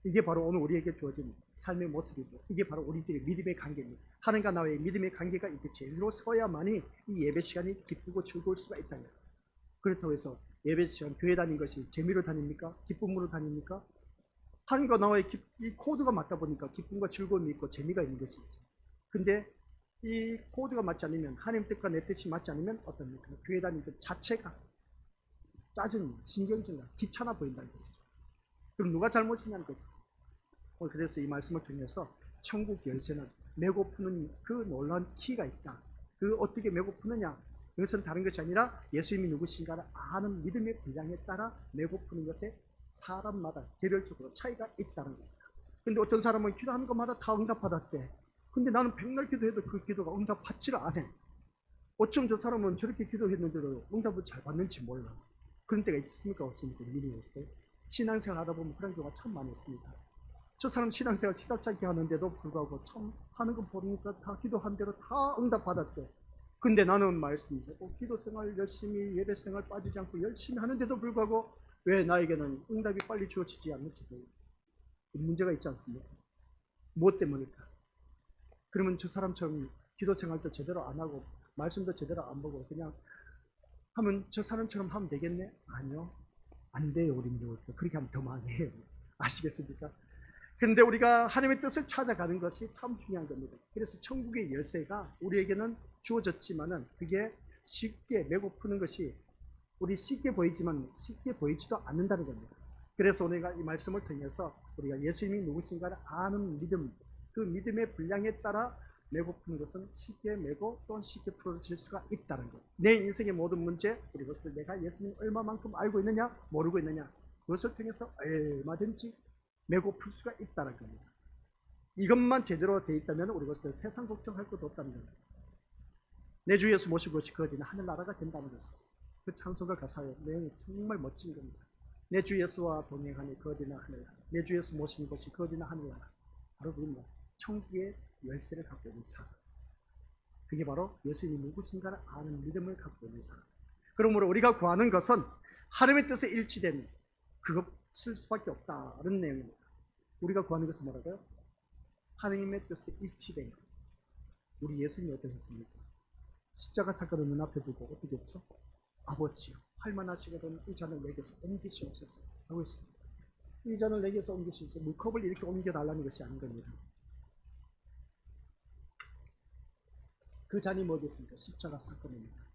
이게 바로 오늘 우리에게 주어진 삶의 모습이고 이게 바로 우리들의 믿음의 관계입니다. 하나님과 나의 믿음의 관계가 이렇게 제대로 서야만이 이 예배 시간이 기쁘고 즐거울 수가 있다. 그렇다고 해서 예배 시간 교회 다니는 것이 재미로 다닙니까? 기쁨으로 다닙니까? 하나님과 나의 이 코드가 맞다 보니까 기쁨과 즐거움이 있고 재미가 있는 것이지. 근데 이 코드가 맞지 않으면 하나님 뜻과 내 뜻이 맞지 않으면 어떻습니까? 교회 다니는 것 자체가 짜증, 신경질나, 귀찮아 보인다는 것이죠. 그럼 누가 잘못이냐는 것이죠. 그래서 이 말씀을 통해서 천국 열쇠는 메고 푸는 그 놀라운 키가 있다. 그 어떻게 메고 푸느냐? 이것은 다른 것이 아니라 예수님이 누구신가를 아는 믿음의 분량에 따라 메고 푸는 것에 사람마다 개별적으로 차이가 있다는 겁니다. 근데 어떤 사람은 기도하는 것마다 다 응답받았대. 근데 나는 백날 기도해도 그 기도가 응답받지를 않아. 어쩜 저 사람은 저렇게 기도했는데도 응답을 잘 받는지 몰라. 그런 때가 있습니까? 없습니까? 믿음이 신앙생활 하다 보면 그런 경우가 참 많이 있습니다. 저 사람 신앙생활 시답지 않게 하는데도 불구하고 참 하는 거 보니까 다 기도한 대로 다 응답받았대. 근데 나는 말씀드리고 기도생활 열심히 예배생활 빠지지 않고 열심히 하는데도 불구하고 왜 나에게는 응답이 빨리 주어지지 않는지 문제가 있지 않습니까? 무엇 때문일까? 그러면 저 사람처럼 기도생활도 제대로 안 하고 말씀도 제대로 안 보고 그냥 하면 저 사람처럼 하면 되겠네? 아니요. 안 돼요. 우리 믿음으로서. 그렇게 하면 더 망해요. 아시겠습니까? 그런데 우리가 하나님의 뜻을 찾아가는 것이 참 중요한 겁니다. 그래서 천국의 열쇠가 우리에게는 주어졌지만은 그게 쉽게 메고 푸는 것이 우리 쉽게 보이지만 쉽게 보이지도 않는다는 겁니다. 그래서 우리가 이 말씀을 통해서 우리가 예수님이 누구신가를 아는 믿음, 그 믿음의 분량에 따라 메고 푸는 것은 쉽게 메고 또 쉽게 풀어질 수가 있다는 것. 내 인생의 모든 문제, 그리고 내가 예수님을 얼마만큼 알고 있느냐, 모르고 있느냐, 그것을 통해서 얼마든지 메고 풀 수가 있다는 겁니다. 이것만 제대로 되어 있다면 우리 것들 세상 걱정할 것도 없다는 겁니다. 내 주 예수 모신 것이 그 어디나 하늘나라가 된다는 것이죠. 그 찬송가 가사의 내용이 정말 멋진 겁니다. 내 주 예수와 동행하니 그 어디나 하늘나라. 내 주 예수 모신 것이 그 어디나 하늘나라. 바로 그입니다. 천국의 열쇠를 갖고 있는 사람. 그게 바로 예수님이 누구신가를 아는 믿음을 갖고 있는 사람. 그러므로 우리가 구하는 것은 하나님의 뜻에 일치된 그것일 수밖에 없다는 내용입니다. 우리가 구하는 것은 뭐라고요? 하나님의 뜻에 일치된 것. 우리 예수님이 어떠셨습니까? 십자가 사건을 눈앞에 두고 어떻게 했죠? 아버지요, 할만하시거든 이 잔을 내게서 옮기시옵소서 하고 있습니다. 이 잔을 내게서 옮기시옵소서. 물컵을 이렇게 옮겨달라는 것이 아닌 겁니다. 그 잔이 뭐겠습니까? 십자가 사건입니다.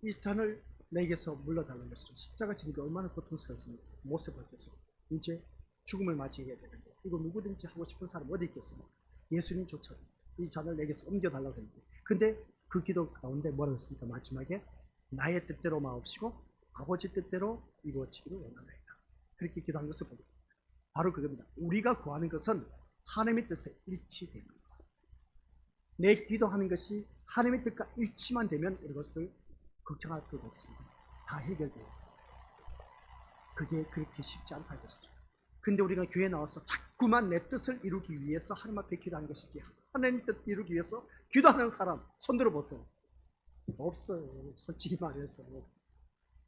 이 잔을 내게서 물러달라는 것이죠. 십자가 지는 게 얼마나 고통스럽습니까? 못에 박혀서 이제 죽음을 맞이해야 되는데 이거 누구든지 하고 싶은 사람 어디 있겠습니까? 예수님조차 이 잔을 내게서 옮겨달라고 했는데, 근데 그 기도 가운데 뭐라고 했습니까? 마지막에 나의 뜻대로 마옵시고 아버지 뜻대로 이루어지기를 원하나이다. 그렇게 기도한 것을 보고 바로 그겁니다. 우리가 구하는 것은 하나님의 뜻에 일치되는 것. 내 기도하는 것이 하나님의 뜻과 일치만 되면 이런 것을 걱정할 필요가 없습니다. 다 해결돼요. 그게 그렇게 쉽지 않다는 것이죠. 근데 우리가 교회에 나와서 자꾸만 내 뜻을 이루기 위해서 하나님 앞에 기도하는 것이지, 하나님 뜻 이루기 위해서 기도하는 사람 손 들어보세요. 없어요. 솔직히 말해서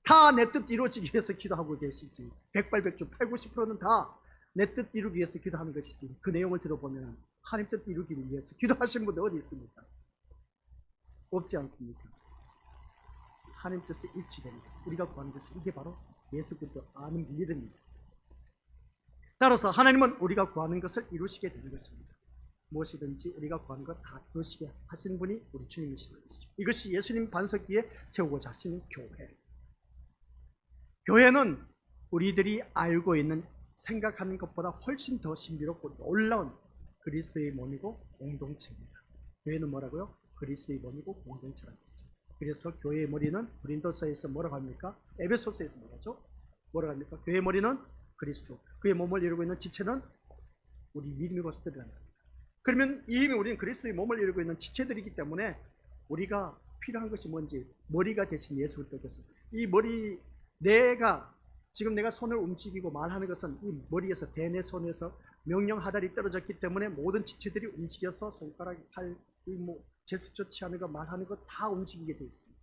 다 내 뜻 이루어지기 위해서 기도하고 계시지. 백발백중 80~90%는 다 내 뜻 이루기 위해서 기도하는 것이지. 그 내용을 들어보면 하나님 뜻 이루기 위해서 기도하신 분들 어디 있습니까? 없지 않습니까? 하나님 뜻에 일치되는 것, 우리가 구하는 것이 이게 바로 예수 그리스도 아는 믿음입니다. 따라서 하나님은 우리가 구하는 것을 이루시게 되는 것입니다. 무엇이든지 우리가 구하는 것 다 이루시게 하신 분이 우리 주님이시는 것이죠. 이것이 예수님 반석 위에 세우고자 하시는 교회. 교회는 우리들이 알고 있는 생각하는 것보다 훨씬 더 신비롭고 놀라운 그리스도의 몸이고 공동체입니다. 교회는 뭐라고요? 그리스도의 몸이고 공동체라는 것이죠. 그래서 교회의 머리는 고린도서에서 뭐라고 합니까? 에베소서에서 뭐라죠? 뭐라고 합니까? 교회의 머리는 그리스도, 그의 몸을 이루고 있는 지체는 우리 믿음의 것들이라는 겁니다. 그러면 이미 우리는 그리스도의 몸을 이루고 있는 지체들이기 때문에 우리가 필요한 것이 뭔지, 머리가 되신 예수 그리스도께서 이 머리, 지금 내가 손을 움직이고 말하는 것은 이 머리에서, 대뇌 손에서 명령 하달이 떨어졌기 때문에 모든 지체들이 움직여서 손가락, 팔, 제스처 취하는 거, 말하는 거 다 움직이게 되어 있습니다.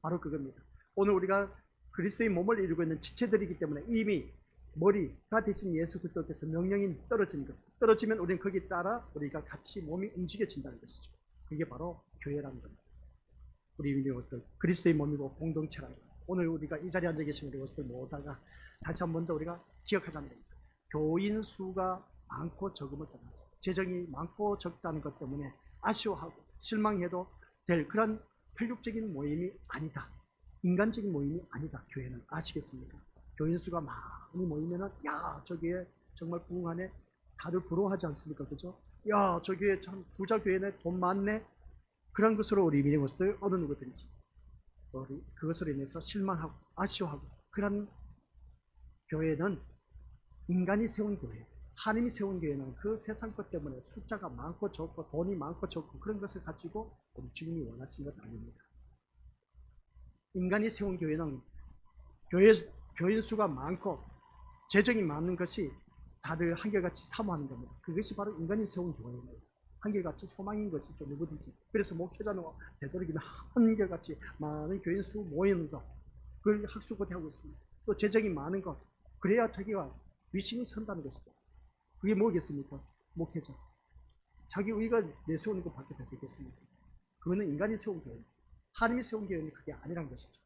바로 그겁니다. 오늘 우리가 그리스도의 몸을 이루고 있는 지체들이기 때문에 이미 머리가 되신 예수 그리스도께서 명령이 떨어지는 것, 떨어지면 우리는 거기에 따라 우리가 같이 몸이 움직여진다는 것이죠. 그게 바로 교회라는 겁니다. 우리 믿는 것들, 그리스도의 몸이고 공동체라는 겁니다. 오늘 우리가 이 자리에 앉아 계신 우리 것들 모다가 다시 한 번 더 우리가 기억하자는 겁니다. 교인 수가 많고 적음을 떠나서 재정이 많고 적다는 것 때문에 아쉬워하고 실망해도 될 그런 혈육적인 모임이 아니다. 인간적인 모임이 아니다. 교회는 아시겠습니까? 교인 수가 많이 모이면은, 야, 저기에 정말 부흥하네, 다들 부러워하지 않습니까? 그죠? 야, 저기에 참 부자 교회네, 돈 많네. 그런 것으로 우리 믿는 것들 어느 누구든지 그것으로 인해서 실망하고 아쉬워하고, 그런 교회는 인간이 세운 교회, 하나님이 세운 교회는 그 세상 것 때문에 숫자가 많고 적고 돈이 많고 적고 그런 것을 가지고 우리 주님이 원하신 것 아닙니다. 인간이 세운 교회는 교인 수가 많고 재정이 많은 것이 다들 한결같이 사모하는 겁니다. 그것이 바로 인간이 세운 교회입니다. 한결같이 소망인 것이죠, 누구든지. 그래서 목회자는 되도록이면 한결같이 많은 교인 수 모이는 것, 그걸 학수고대하고 있습니다. 또 재정이 많은 것, 그래야 자기가 위신이 선다는 것이죠. 그게 뭐겠습니까? 목회자. 자기 의가 내세우는 것밖에 되겠습니까? 그거는 인간이 세운 교회, 하나님이 세운 교회는 그게 아니란 것이죠.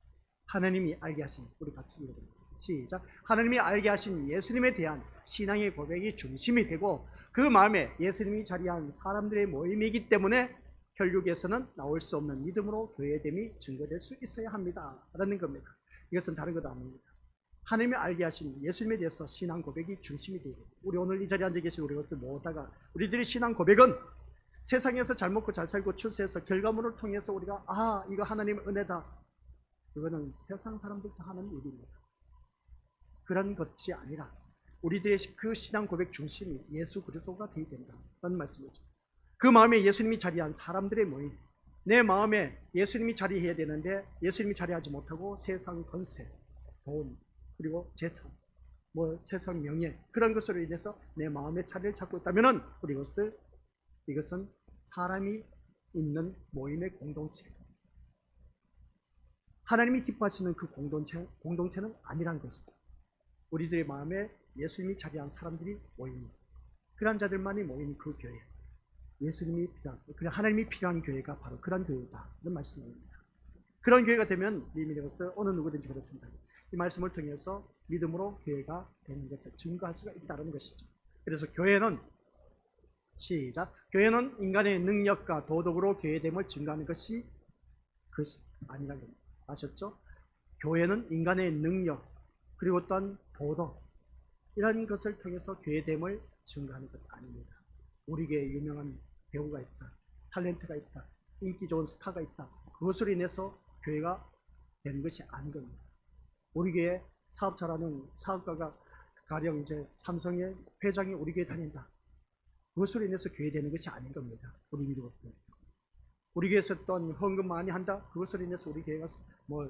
하나님이 알게 하신, 우리 같이 읽어보겠습니다. 시작. 하나님이 알게 하신 예수님에 대한 신앙의 고백이 중심이 되고 그 마음에 예수님이 자리한 사람들의 모임이기 때문에 혈육에서는 나올 수 없는 믿음으로 교회됨이 증거될 수 있어야 합니다 라는 겁니다. 이것은 다른 것도 아닙니다. 하나님이 알게 하신 예수님에 대해서 신앙 고백이 중심이 되고, 우리 오늘 이 자리에 앉아 계신 우리 것들 모다가 우리들의 신앙 고백은 세상에서 잘 먹고 잘 살고 출세해서 결과물을 통해서 우리가 이거 하나님의 은혜다, 그거는 세상 사람들도 하는 일입니다. 그런 것이 아니라 우리들의 그 신앙 고백 중심이 예수 그리스도가 되어야 된다는 말씀이죠. 그 마음에 예수님이 자리한 사람들의 모임, 내 마음에 예수님이 자리해야 되는데 예수님이 자리하지 못하고 세상 권세, 돈, 그리고 재산, 세상 명예, 그런 것으로 인해서 내 마음의 자리를 잡고 있다면은 우리 이것은 사람이 있는 모임의 공동체, 하나님이 기뻐하시는 그 공동체는 아니란 것이죠. 우리들의 마음에 예수님이 자리한 사람들이 모이는, 그런 자들만이 모이는 그 교회, 예수님이 필요한, 하나님이 필요한 교회가 바로 그런 교회다, 이런 말씀입니다. 그런 교회가 되면 믿음으로서 어느 누구든지 그렇습니다. 이 말씀을 통해서 믿음으로 교회가 되는 것을 증거할 수가 있다는 것이죠. 그래서 교회는 교회는 인간의 능력과 도덕으로 교회됨을 증거하는 것이 아니라는 겁니다. 아셨죠? 교회는 인간의 능력 그리고 또한 도덕 이런 것을 통해서 교회됨을 증거하는 것 아닙니다. 우리에게 유명한 배우가 있다, 탤런트가 있다, 인기 좋은 스타가 있다, 그것으로 인해서 교회가 되는 것이 아닌 겁니다. 우리 교회 사업 잘하는 사업가가 가령 이제 삼성의 회장이 우리 교회 다닌다, 그것으로 인해서 교회 되는 것이 아닌 겁니다. 우리 믿음으로서 우리 교회에서 어떤 헌금 많이 한다, 그것으로 인해서 우리 교회가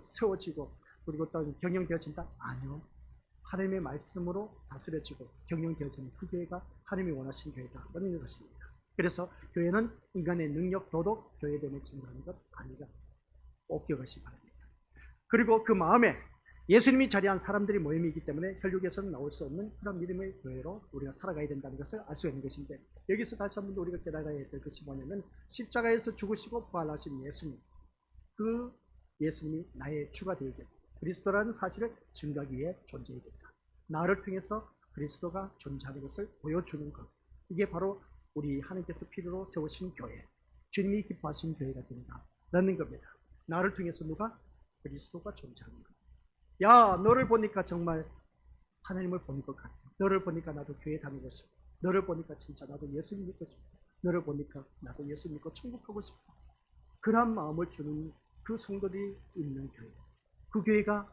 세워지고 그리고 또 경영되어진다? 아니요. 하나님의 말씀으로 다스려지고 경영되어지는 그 교회가 하나님이 원하시는 교회다, 라는 것입니다. 그래서 교회는 인간의 능력, 도덕, 교회됨을 증거하는 것 아니라 꼭 기억하시기 바랍니다. 그리고 그 마음에 예수님이 자리한 사람들이 모임이기 때문에 혈육에서는 나올 수 없는 그런 믿음의 교회로 우리가 살아가야 된다는 것을 알 수 있는 것인데, 여기서 다시 한번 우리가 깨달아야 될 것이 뭐냐면 십자가에서 죽으시고 부활하신 예수님, 그 예수님이 나의 주가 되게 그리스도라는 사실을 증거하기 위해 존재해야 된다. 나를 통해서 그리스도가 존재하는 것을 보여주는 것, 이게 바로 우리 하나님께서 필요로 세우신 교회, 주님이 기뻐하신 교회가 된다라는 겁니다. 나를 통해서 누가? 그리스도가 존재하는 것. 야, 너를 보니까 정말 하나님을 보는 것 같아. 너를 보니까 나도 교회 다니고 싶어. 너를 보니까 진짜 나도 예수님 믿고 싶어. 너를 보니까 나도 예수 믿고 천국 가고 싶어. 그런 마음을 주는 그 성도들이 있는 교회, 그 교회가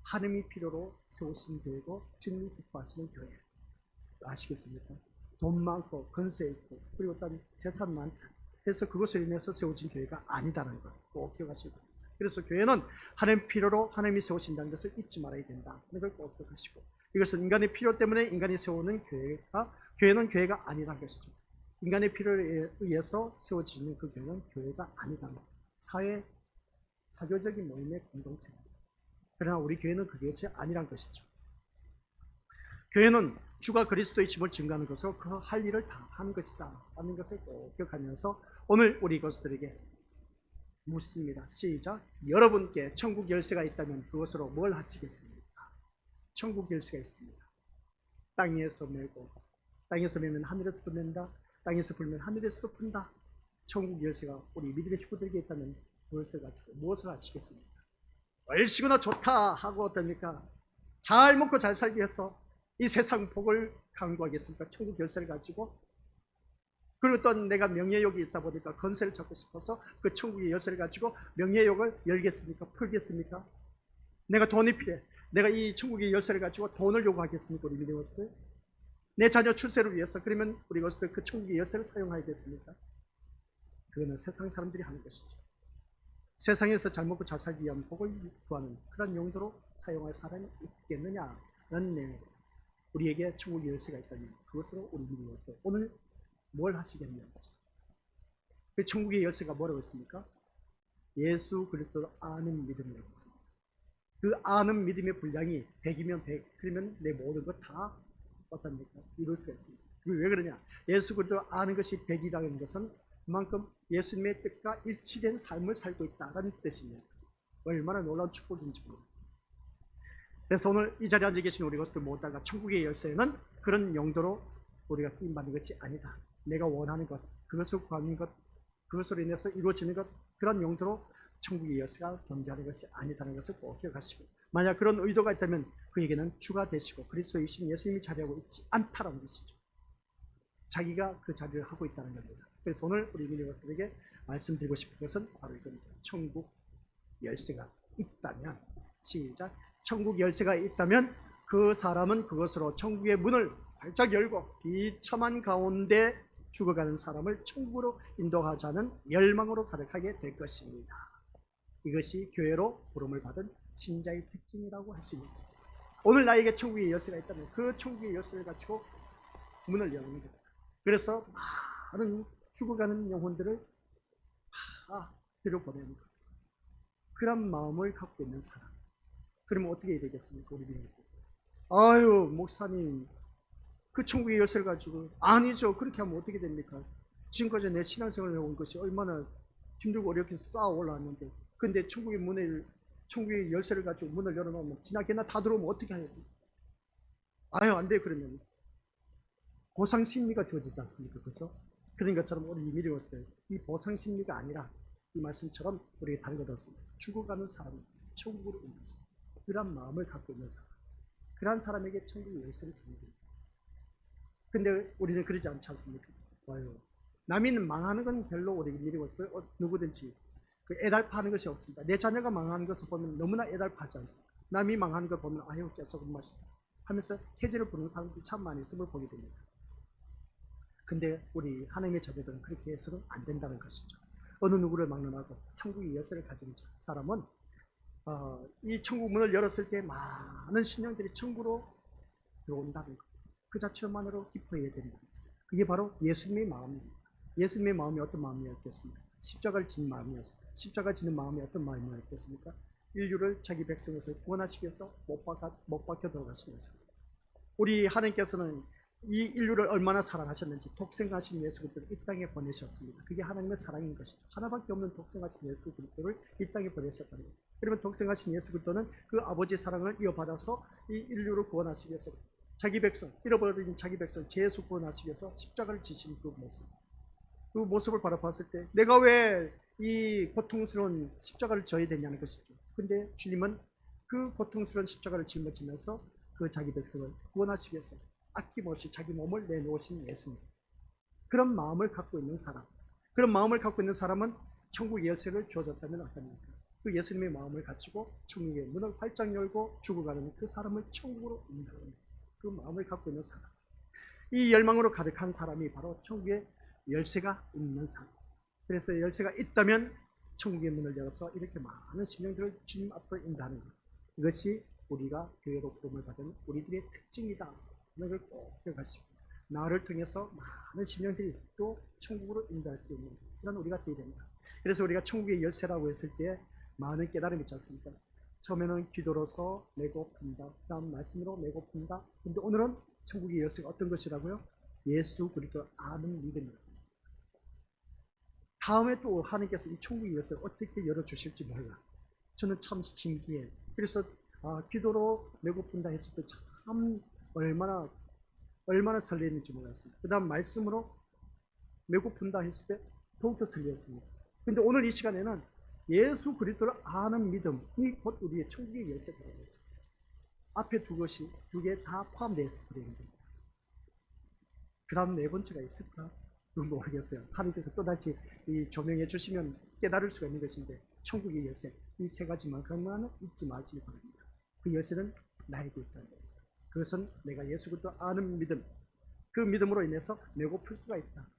하나님이 필요로 세우신 교회고 주님이 기뻐하시는 교회. 아시겠습니까? 돈 많고 건세 있고 그리고 또 재산 많다 해서 그것을 인해서 세워진 교회가 아니다라는 것 꼭 기억하시고, 그래서 교회는 하나님 필요로 하나님이 세우신다는 것을 잊지 말아야 된다, 이걸 꼭 기억하시고, 이것은 인간의 필요 때문에 인간이 세우는 교회는 교회가 아니라는 것이죠. 인간의 필요에 의해서 세워지는 그 교회는 교회가 아니다. 사교적인 모임의 공동체입니다. 그러나 우리 교회는 그것이 아니란 것이죠. 교회는 주가 그리스도이심을 증거하는 것으로 그 할 일을 다 하는 것이다 라는 것을 꼭 기억하면서 오늘 우리 것들에게 묻습니다. 시작. 여러분께 천국 열쇠가 있다면 그것으로 뭘 하시겠습니까? 천국 열쇠가 있습니다. 땅에서 메고, 땅에서 메면 하늘에서도 맨다, 땅에서 불면 하늘에서도 푼다. 천국 열쇠가 우리 믿음의 식구들에게 있다면 그것을 가지고 무엇을 하시겠습니까? 얼씨구나 좋다 하고 어떻습니까? 잘 먹고 잘 살기 위해서 이 세상 복을 강구하겠습니까? 천국 열쇠를 가지고. 그리고 또 내가 명예욕이 있다 보니까 건세를 잡고 싶어서 그 천국의 열쇠를 가지고 명예욕을 열겠습니까? 풀겠습니까? 내가 돈이 필요해, 내가 이 천국의 열쇠를 가지고 돈을 요구하겠습니까? 우리 믿음의 것들, 내 자녀 출세를 위해서, 그러면 우리 것들 그 천국의 열쇠를 사용하겠습니까? 그거는 세상 사람들이 하는 것이죠. 세상에서 잘 먹고 잘 살기 위한 복을 구하는 그런 용도로 사용할 사람이 있겠느냐라는 내용. 우리에게 천국의 열쇠가 있다면 그것으로 우리 믿음의 것들 오늘 뭘 하시겠냐는 것이죠. 그 천국의 열쇠가 뭐라고 했습니까? 예수 그리스도를 아는 믿음이라고 했습니다. 그 아는 믿음의 분량이 100이면 100, 그러면 내 모든 것 다 어떻습니까? 이룰 수가 있습니다. 왜 그러냐? 예수 그리스도를 아는 것이 100이라는 것은 그만큼 예수님의 뜻과 일치된 삶을 살고 있다는 뜻입니다. 얼마나 놀라운 축복인지 모릅니다. 그래서 오늘 이 자리에 앉아 계신 우리 것들 모두가 천국의 열쇠는 그런 용도로 우리가 쓰임받는 것이 아니다. 내가 원하는 것, 그것을 구하는 것, 그것으로 인해서 이루어지는 것, 그런 용도로 천국의 열쇠가 존재하는 것이 아니다는 것을 꼭 기억하시고, 만약 그런 의도가 있다면 그에게는 주가 되시고 그리스도이신 예수님이 자리하고 있지 않다라는 것이죠. 자기가 그 자리를 하고 있다는 겁니다. 그래서 오늘 우리 믿음들에게 말씀드리고 싶은 것은 바로 이겁니다. 천국 열쇠가 있다면, 시작. 천국 열쇠가 있다면 그 사람은 그것으로 천국의 문을 활짝 열고 비참한 가운데 죽어가는 사람을 천국으로 인도하자는 열망으로 가득하게 될 것입니다. 이것이 교회로 부름을 받은 신자의 특징이라고 할 수 있는 것입니다. 오늘 나에게 천국의 열쇠가 있다면 그 천국의 열쇠를 가지고 문을 여는 겁니다. 그래서 많은 죽어가는 영혼들을 다 데려보내는 겁니다. 그런 마음을 갖고 있는 사람. 그러면 어떻게 해야 되겠습니까? 우리 믿음이. 아유, 목사님, 그 천국의 열쇠를 가지고. 아니죠. 그렇게 하면 어떻게 됩니까? 지금까지 내 신앙생활을 해온 것이 얼마나 힘들고 어렵게 쌓아 올라왔는데, 근데 천국의 열쇠를 가지고 문을 열어놓으면 지나게나 다 들어오면 어떻게 해야 돼요? 아유, 안 돼. 그러면 보상심리가 주어지지 않습니까? 그렇죠? 그런 것처럼 우리 미리 왔을 때 이 보상심리가 아니라 이 말씀처럼 우리가 다른 것 없습니다. 죽어가는 사람이 천국으로 옮겨서 그런 마음을 갖고 있는 사람, 그러한 사람에게 천국의 열쇠를 주는 겁니다. 근데 우리는 그러지 않지 않습니까? 와요. 남이 망하는 건 별로 우리 미리 왔을 때 누구든지 그 애달파하는 것이 없습니다. 내 자녀가 망하는 것을 보면 너무나 애달파하지 않습니까? 남이 망하는 걸 보면 아유 계속 하면서 태지를 부르는 사람들이 참 많이 있음을 보게 됩니다. 근데 우리 하나님의 자녀들은 그렇게 해서는 안 된다는 것이죠. 어느 누구를 막론하고 천국의 열쇠를 가진 사람은 이 천국 문을 열었을 때 많은 심령들이 천국으로 들어온다는 것, 그 자체만으로 기뻐해야 되는 거죠. 그게 바로 예수님의 마음입니다. 예수님의 마음이 어떤 마음이었겠습니까? 십자가를 지는 마음이었습니다. 십자가 지는 마음이 어떤 마음이었겠습니까? 인류를 자기 백성에서 구원하시기 위해서 못 박혀 들어가신 것입니다. 우리 하나님께서는 이 인류를 얼마나 사랑하셨는지 독생하신 예수 그리스도를 이 땅에 보내셨습니다. 그게 하나님의 사랑인 것이죠. 하나밖에 없는 독생하신 예수 그리스도를 이 땅에 보내셨다는 거예요. 그러면 독생하신 예수 그리스도는 그 아버지의 사랑을 이어받아서 이 인류를 구원하시기 위해서 자기 백성, 잃어버린 자기 백성 죄에서 구원하시기 위해서 십자가를 지신 그 모습을 바라봤을 때 내가 왜 이 고통스러운 십자가를 져야 되냐는 것이죠. 근데 주님은 그 고통스러운 십자가를 짊어지면서 그 자기 백성을 구원하시기 위해서 아낌없이 자기 몸을 내놓으신 예수님. 그런 마음을 갖고 있는 사람, 그런 마음을 갖고 있는 사람은 천국의 열쇠를 주어졌다면 어떻습니까? 그 예수님의 마음을 가지고 천국의 문을 활짝 열고 죽어가는 그 사람을 천국으로 인도하는 그 마음을 갖고 있는 사람. 이 열망으로 가득한 사람이 바로 천국의 열쇠가 있는 사람. 그래서 열쇠가 있다면 천국의 문을 열어서 이렇게 많은 심령들을 주님 앞으로 인도하는 것. 이것이 우리가 교회로 부름을 받은 우리들의 특징이다. 이걸 꼭 기억하시고 나를 통해서 많은 심령들이 또 천국으로 인도할 수 있는 그런 우리가 되어야 됩니다. 그래서 우리가 천국의 열쇠라고 했을 때 많은 깨달음이 있지 않습니까? 처음에는 기도로서 메고 푼다. 그 다음 말씀으로 메고 푼다. 근데 오늘은 천국의 열쇠가 어떤 것이라고요? 예수 그리스도 아는 믿음이라고 했습니다. 다음에 또 하나님께서 이 천국의 열쇠를 어떻게 열어주실지 몰라. 저는 참 신기해. 그래서 기도로 메고 푼다 했을 때 참 얼마나 설레는지 몰랐습니다. 그 다음 말씀으로 메고 푼다 했을 때 더욱더 설레었습니다. 근데 오늘 이 시간에는 예수 그리스도를 아는 믿음이 곧 우리의 천국의 열쇠가 되는 것입니다. 앞에 두 개 다 포함되어 있는 겁니다. 그 다음 네 번째가 있을까? 모르겠어요. 하나님께서 또다시 이 조명해 주시면 깨달을 수가 있는 것인데 천국의 열쇠 이 세 가지만큼은 잊지 마시기 바랍니다. 그 열쇠는 나에게 있다. 그것은 내가 예수 그리스도 아는 믿음, 그 믿음으로 인해서 메고 풀 수가 있다.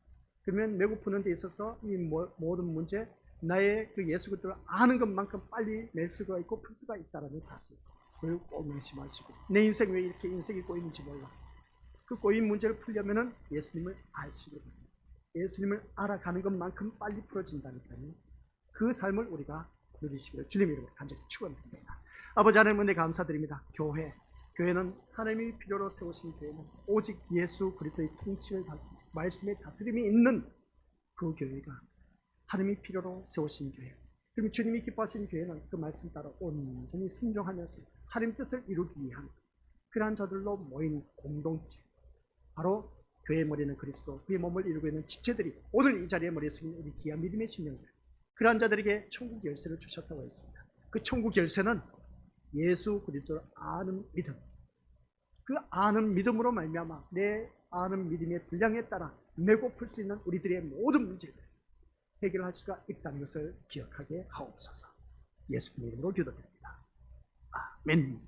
그러면 메고 푸는 데 있어서 이 모든 문제 나의 그 예수 그리스도를 아는 것만큼 빨리 낼 수가 있고 풀 수가 있다는 사실. 그걸 꼭 명심하시고 내 인생 왜 이렇게 인생이 꼬이는지 몰라. 그 꼬인 문제를 풀려면은 예수님을 아시고 예수님을 알아가는 것만큼 빨리 풀어진다니까요. 그 삶을 우리가 누리시기를 주님의 이름으로 간절히 축원드립니다. 아버지 하나님 은혜 감사드립니다. 교회는 하나님이 필요로 세우신 교회는 오직 예수 그리스도의 통치를 받고 말씀의 다스림이 있는 그 교회가 하나님이 필요로 세우신 교회. 그럼 주님이 기뻐하신 교회는 그 말씀 따라 온전히 순종하면서 하나님 뜻을 이루기 위한 그러한 자들로 모인 공동체. 바로 교회의 머리는 그리스도, 그의 몸을 이루고 있는 지체들이 오늘 이 자리에 머리에 서는 우리 귀한 믿음의 심령들. 그러한 자들에게 천국 열쇠를 주셨다고 했습니다. 그 천국 열쇠는 예수 그리스도를 아는 믿음. 그 아는 믿음으로 말미암아 내 아는 믿음의 분량에 따라 메고 풀 수 있는 우리들의 모든 문제를 해결할 수가 있다는 것을 기억하게 하옵소서. 예수님 이름으로 기도드립니다. 아멘.